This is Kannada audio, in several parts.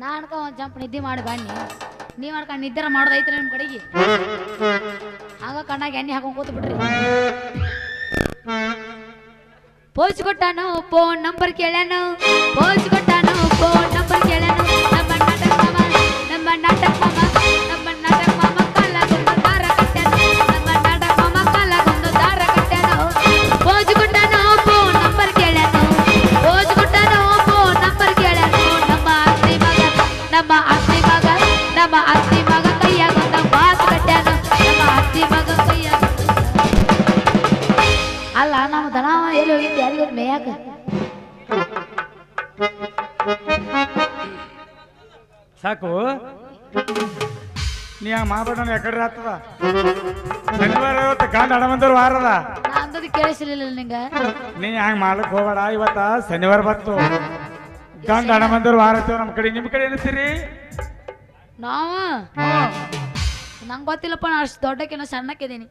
ನಾನ್ಕ ಒಂದ್ ಜಂಪ್ ನಿದ್ದೆ ಮಾಡಿ ಬನ್ನಿ ನೀವ್ ಅನ್ಕೊಂಡ್ ನಿದ್ದೆ ಮಾಡೋದೈತ್ರಿ ನಿಮ್ ಕಡೆಗೆ ಆಗ ಕಣ್ಣಾಗ ಎಣ್ಣೆ ಹಾಕೊಂಡ್ ಕೂತ್ ಬಿಡ್ರಿ ಪೋಜ್ ಕೊಟ್ಟಾನು ಫೋನ್ ನಂಬರ್ ಕೇಳ್ಯಾನು ಪೋಜ್ ಕೊಟ್ಟಾನು ಫೋನ್ ನಂಬರ್ ಕೇಳ್ಯಾನು ನಮ್ಮ ನಾಟಕ ಮಾಮ ಕಾಲಾಗೊಂದು ದಾರ ಕಟ್ಟ್ಯಾನು ನಮ್ಮ ನಾಟಕ ಮಾಮ ಕಾಲಾಗೊಂದು ದಾರ ಕಟ್ಟ್ಯಾನು ಪೋಜ್ ಕೊಟ್ಟಾನು ಫೋನ್ ನಂಬರ್ ಕೇಳ್ಯಾನು ಪೋಜ್ ಕೊಟ್ಟಾನು ಫೋನ್ ನಂಬರ್ ಕೇಳ್ಯಾನು ನಮ್ಮ ಅತ್ತಿ ಮಗ ಕೈಯಾಗೊಂದ ಮಾತು ಕಟ್ಟ್ಯಾನು ನಮ್ಮ ಅತ್ತಿ ಮಗ ಕೈಯಾಗ ಅಲ್ಲ ನಮ್ಮ ದನ ಎಲ್ಲಿ ಹೋಗಿದ್ದು ಯಾರಿಗೂ ಮೇಯಾಕ ಸಾಕು ನೀ ಹಂಗ ಮಾಡ್ಬೇಡ ಯಾಕಡ್ರಿ ಆಗ್ತದ ಶನಿವಾರ ಇವತ್ತು ಗಂಡ ಹಣಮಂದರ್ ವಾರದ ನಾ ಅಂದದ್ದು ಕೇಳಿಸಲಿಲ್ಲ ನಿಂಗ ನೀ ಹಂಗ ಮಾಡ್ಲಿಕ್ ಹೋಗ್ಬೇಡ ಇವತ್ತ ಶನಿವಾರ ಬತ್ತು ಗಂಡ ಹಣಮಂದರ್ ವಾರ ಐತವ ನಮ್ ಕಡೆ ನಿಮ್ ಕಡೆ ಏನಂತೀರಿ ನಾವು ನಂಗೆ ಗೊತ್ತಿಲ್ಲಪ್ಪ ನಾ ಅಷ್ಟು ದೊಡ್ಡಕ್ಕಿನ್ನ ಸಣ್ಣಕ್ಕಿದ್ದೀನಿ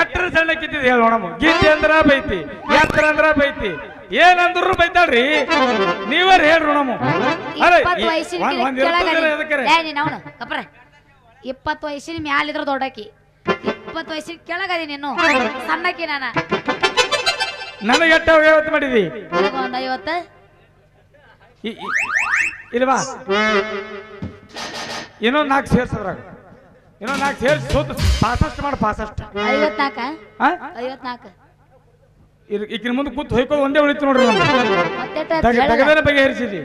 ಎತ್ತರ ಸಣ್ಣಕ್ಕಿದ್ದಿದ್ ಹೇಳ ನೋಡಮ್ಮ ಗೀತೆ ಅಂದ್ರ ಬೈತಿ ಎತ್ತರ ಅಂದ್ರ ಬೈತಿ ಏನಂದ್ರು ಬೈತಾಳ್ರಿ ನೀವರ ಹೇಳ್ರಿ ನಮ್ಮ 20 ವಯಸ್ಸಿನ ಕಪ್ರ 20 ವಯಸ್ಸಿನ ಮ್ಯಾಲಿದ್ರ ದೊಡ್ಡಕಿ 20 ವಯಸ್ಸಿನ ಕೆಳಗದಿ ನೀನು ಸಣ್ಣಕಿ ನನಗೆ ಎಟ್ಟ ಯಾವತ್ತು ಮಾಡಿದಿ ಒಂದ್ 50 ಇಲ್ವಾ ಇನ್ನೊಂದು 4 ಸೇರ್ಸದ್ರಾಗ ಇನ್ನೊಂದು 4 ಸೇರ್ಸಿ ಸೋತು ಪಾಸಸ್ಟ್ ಮಾಡಿ ಪಾಸಸ್ಟ್ 54 ಈಕಿನ ಮುಂದೆ ಕೂತ್ ಹೊಯ್ಕೋದು ಒಂದೇ ಉಳಿತು ನೋಡ್ರಿ ತಗದೇನ ಬಗೆಹರಿಸಿದಿ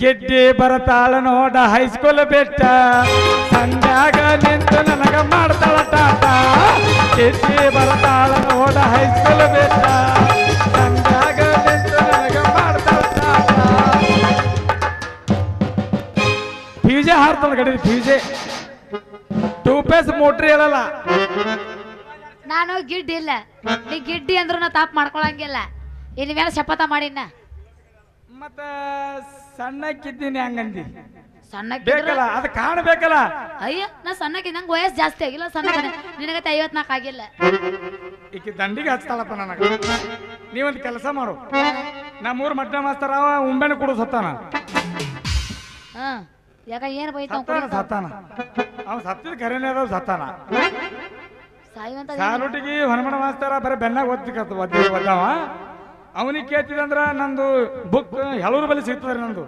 ಗೆಡ್ಡೆ ಬರತಾಳ ನೋಡ ಹೈಸ್ಕೂಲ್ ಬೆಟ್ಟ ಸಂಜಾಗ ನಿಂತು ನನಗ ಮಾಡ್ತಾಳ ಟಾಟ ಗೆಡ್ಡೆ ಬರತಾಳ ನೋಡ ಹೈಸ್ಕೂಲ್ ಬೆಟ್ಟ ಸಂಜಾಗ ನಿಂತು ನನಗ ಮಾಡ್ತಾಳ ಟಾಟ ಫ್ಯೂಜೆ ಹಾರ್ತಾಳ ಗಡಿ ಫ್ಯೂಜೆ 2 ಪೇಸ್ ಮೋಟ್ರಿ ಹೇಳಲ್ಲ ನಾನು ಗಿಡ್ಡಿ ಇಲ್ಲ ನೀ ಗಿಡ್ಡಿ ಅಂದ್ರು ನಾ ತಾಪ್ ಮಾಡ್ಕೊಳಂಗಿಲ್ಲ ಇನ್ ಮೇಲೆ ಶಪಥ ಮಾಡಿನ ಮತ್ತ ಸಣ್ಣಕ್ಕಿದ್ದೀನಿ ಹಂಗಂದಿ ಸಣ್ಣ ಬೇಕಲ್ಲ ಅದು ಕಾಣಬೇಕಲ್ಲ ಅಯ್ಯ ನಾ ಸಣ್ಣಕ್ಕೆ ನಂಗೆ ವಯಸ್ಸು ಜಾಸ್ತಿ ಆಗಿಲ್ಲ ಸಣ್ಣ ನಿನಗತ್ತೆ 54 ಆಗಿಲ್ಲ ಈಕಿ ದಂಡಿಗೆ ಹಚ್ತಾಳಪ್ಪ ನನಗೆ ನೀವೊಂದು ಕೆಲಸ ಮಾಡು ನಮ್ಮೂರು ಮಟ್ಟ ಮಾಸ್ತರ ಅವ ಉಂಬೆನ ಕೊಡು ಸತ್ತಾನ ಯಾಕ ಏನು ಬೈತ ಸತ್ತಾನ ಅವ ಸತ್ತಿದ ಕರೆನೇ ಅದಾವ ಸತ್ತಾನ ಸಾಲುಟಿಗೆ ಹೊರಮಣ ಮಾಸ್ತರ ಬರೀ ಬೆನ್ನಾಗ ಒದ್ದಾವ ಅವನಿಗೆ ಕೇಳ್ತಿದಂದ್ರ ನಂದು ಬುಕ್ ಎಲ್ಲರ ಬಳಿ ಸಿಗ್ತದ್ರಿ ನಂದು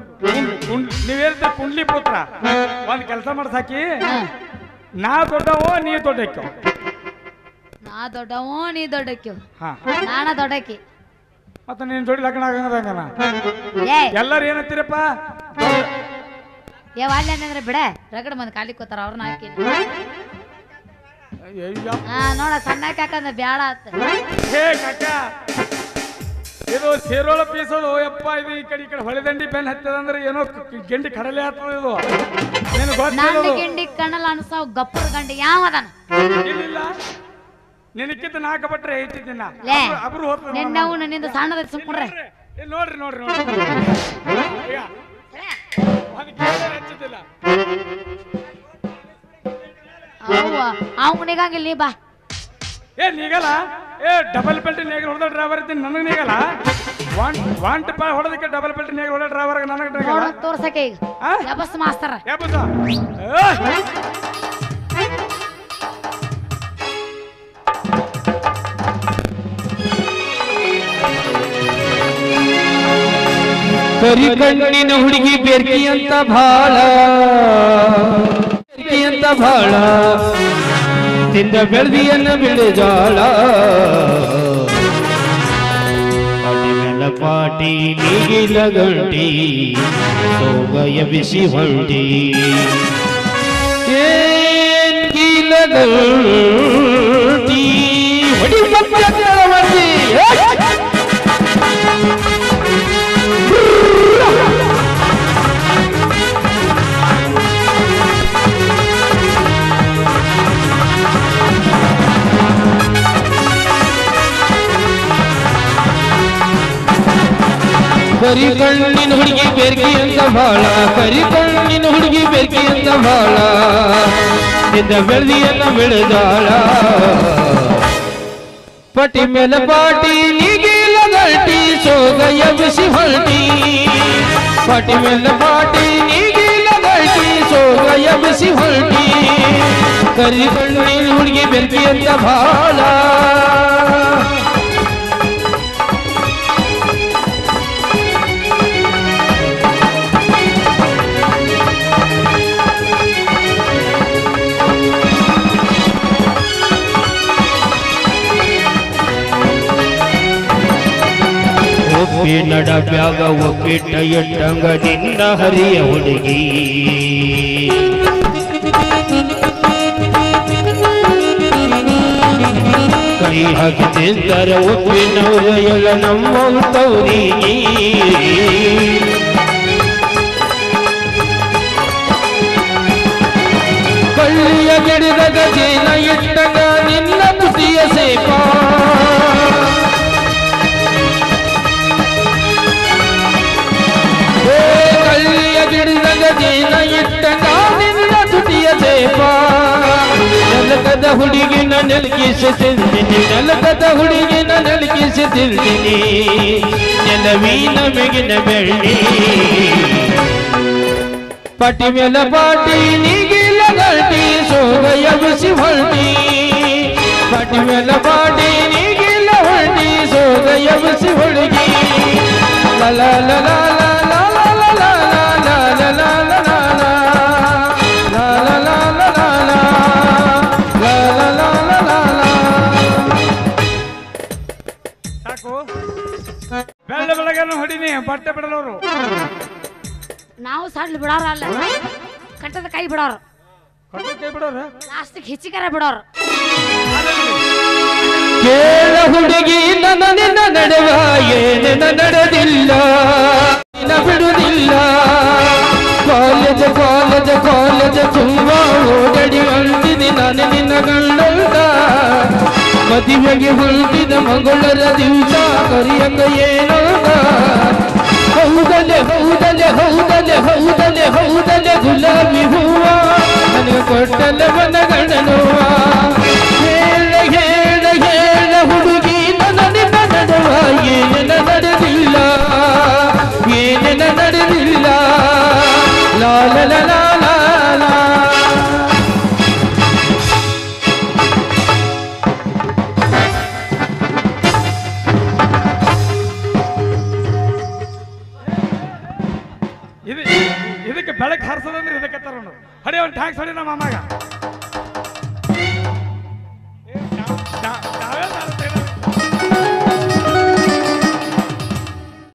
ನೀವ್ ಹೇಳ್ತೀರ ಕುಂಡ್ಲಿ ಪುತ್ರ ಒಂದ್ ಕೆಲಸ ಮಾಡ್ಸಾಕಿ ನಾ ದೊಡ್ಡವೋ ನೀ ದೊಡ್ಡಕ್ಕೋ ನಾ ದೊಡ್ಡವೋ ನೀ ದೊಡ್ಡಕ್ಕೋ ನಾನ ದೊಡ್ಡಕ್ಕಿ ಮತ್ತ ನೀನ್ ಜೋಡಿ ಲಗ್ನ ಆಗಂಗನ ಎಲ್ಲಾರು ಏನಂತೀರಪ್ಪ ಅಂದ್ರೆ ಬಿಡ ರಗಡ ಮಂದಿ ಕಾಲಿ ಕೂತಾರ ಅವ್ರನ್ನ ಹಾಕಿ ನೋಡ ಸಣ್ಣಕ್ಕೆ ಹಾಕಂದ್ರೆ ಬ್ಯಾಡ ಆತ ಇದು ಸೇರೋಳ ಪೀಸೋದು ಯಪ್ಪ ಇದು ಈ ಕಡೆ ಹೊಳೆದಂಡಿ ಬೆನ್ ಹತ್ತದಂದ್ರೆ ಏನೋ ಗೆಂಡಿ ಕಡಲೆ ಆಗ್ತದ ಇದು ನನ್ನ ಗೆಂಡಿ ಕಣ್ಣಲ್ಲ ಅನ್ಸಾವ್ ಗಪ್ಪರ್ ಗಂಡಿ ಯಾವದನ ಇಲ್ಲ ನಿನಕ್ಕಿಂತ 4 ಬಟ್ರೆ ಐತಿದ್ದೀನ ಅಬ್ರು ಹೋಗ್ತದೆ ನಿನ್ನವು ನನ್ನಿಂದ ಸಣ್ಣದ ಸುಮ್ಕೊಂಡ್ರೆ ನೋಡ್ರಿ ನೋಡ್ರಿ ಹಚ್ಚಿದ್ದಿಲ್ಲ ಅವ್ ನಿಗಂಗಿಲ್ಲ ನೀ ಬಾ ನೀಗಲ್ಲ ಡಬಲ್ ಬೆಲ್ಟ್ ನೇಗಲ್ ಹೊಡೆದ ಡ್ರೈವರ್ ಇದ್ದೀನಿ ನನಗೆ ನೀಗಲ್ಲ ಒಂಟ್ ಹೊಡೆದಕ್ಕೆ ಡಬಲ್ ಬೆಲ್ಟ್ ನೇಗಲ್ ಹೊಡೆದ ಡ್ರೈವರ್ ನನಗೆ ತೋರ್ಸಕ್ಕೆ ಈಗ ಯಬಸ್ ಮಾಸ್ತರ ಕರಿ ಕಣ್ಣಿನ ಹುಡುಗಿ ಬೆರ್ಕಿ ಅಂತ ಭಾಳ ತಿಂದ ಬೆಳ್ದಿಯನ್ನ ಬಿಳಿಜಾಳ ಪಾಟಿ ಪಾಟಿ ನೀಗಿಲ ಗಂಟಿ ಸೋಗಯ ಬಿಸಿ ಹೊಂಟಿ ಏನ್ ಗೀಲ ಗಂಟಿ ಹೊಡಿ ಮಕ್ಕಳವರ್ತಿ ಕರಿ ಕಣ್ಣಿನ ಹುಡುಗಿ ಬೆರ್ಕಿ ಅಂತ ಭಾಳ ಕರಿ ಕಣ್ಣಿನ ಹುಡುಗಿ ಬೆರ್ಕಿ ಅಂತ ಭಾಳ ನಿಂದ ಬೆಳ್ದಿಯನ್ನ ಬೆಳೆದಾಳ ಪಟಿ ಮೇಲೆ ಪಾಟಿ ನೀಗಿಲ ಗಂಟಿ ಸೋಗಯ ಬಿಸಿ ಹೊಲ್ಟಿ ಪಾಟಿ ಮೇಲೆ ಪಾಟಿ ನೀಗಿಲ್ಲ ಗಲ್ಟಿ ಸೋಗಯ ಬಿಸಿ ಹೊಲ್ಟಿ ಕರಿ ಕಣ್ಣಿನ ಹುಡುಗಿ ಬೆರ್ಕಿ ಅಂತ ಬಾಳ ಒಪ್ಪಿ ನಡಬ್ಯಾಗ ಒಪ್ಪಿಟ್ಟ ಎಟ್ಟಂಗ ನಿನ್ನ ಹರಿಯ ಹುಡುಗಿ ಕೈ ಹಾಕಿ ತಿಂದರೆ ಒಪ್ಪಿನವರ ಎಲ್ಲ ನಮ್ಮಂತವ್ರಿಗೆ ಕಳ್ಳಿಯ ಗಿಡದ ಗಜೇನ ಇಟ್ಟಂಗ ನಿನ್ನ ತುಟಿಯ ಸೇಪ ಗಿಡದ ಇಟ್ಟಂಗ ನಿನ್ನ ತುಟಿಯ ಸೇಪ ನೆಲಕದ ಹುಡುಗಿನ ನೆಲಕಿಸುತ್ತಿದ್ದೀನಿ ನೆಲಕದ ಹುಡುಗಿನ ನೆಲಕಿಸುತ್ತಿದ್ದೀನಿ ನೆಲವಿನ ಮೆಗಿನ ಬೆಳ್ಳಿ ಪಾಟಿ ಮೇಲ ಪಾಟಿ ನೀಗಿಲ್ಲ ಗಲ್ಟಿ ಸೋಗಯ ಬಿಸಿ ಹೊಲ್ಟಿ ಪಾಟಿ ಮೇಲ ಪಾಟಿ ನೀಗಿಲ್ಲ ಹೊಲ್ಟಿ ಸೋಗಯ ಬಿಸಿ ಹುಡುಗಿ ಲಲ ಲಲ ಬೆಳ್ಳ ಬೆಳಗನ್ನು ಹೊಡಿನಿ ಬಟ್ಟೆ ಬಿಡಲವರು ನಾವು ಸಡ್ಲು ಬಿಡೋರ ಅಲ್ಲ ಕಟ್ಟದ ಕೈ ಬಿಡೋರು ಕೈ ಬಿಡೋರ ಲಾಸ್ಟಿಗೆ ಹೆಚ್ಚಿಗಾರ ಬಿಡೋರು ಕೇಳ ಹುಡುಗಿ ನನ್ನ ನಿನ್ನ ನಡೆವ ಏನೇನ ನಡೆದಿಲ್ಲ ಬಿಡುವುದಿಲ್ಲ ಕಾಲೇಜ್ ಕಾಲೇಜ್ ಕಾಲೇಜ್ ತುಂಬಾ ಓಡಾಡಿ ಅಂತಿನಿ ನಾನು ನಿನ್ನ ಗಂಡಂತ ಮದುವೆಗೆ ಹೊರಟಿದ ಮಂಗಳರ ದಿವಸ ಕರಿಯಂಗ ಏನೋ ಹೌದಲೆ ಹೌದಲೆ ಹೌದಲೆ ಹೌದಲೆ ಹೌದಲೆ ಗುಲಾಬಿ ಹೂವ ನನಗೆ ಕೊಟ್ಟಲೆ ಮನಗಣನುವ ಹೇಳ ಹೇಳ ಹೇಳ ಹುಡುಗಿ ನನ್ನ ನಿನ್ನ ನಡುವ ಏನೇನ ನಡೆದಿಲ್ಲ ಏನೇನ ನಡೆದಿಲ್ಲ ಲಾಲ ಲಾ ಇದಕ್ಕೆ ಬೆಳಕು ಹರಿಸೋದಂದ್ರೆ ಇದಕ್ಕೆ ತರ ಹಡಿ ಒಂದು ಟ್ಯಾಕ್ಸ್ ಹೊಡಿ ನಮ್ಮ ಅಮ್ಮಾಗ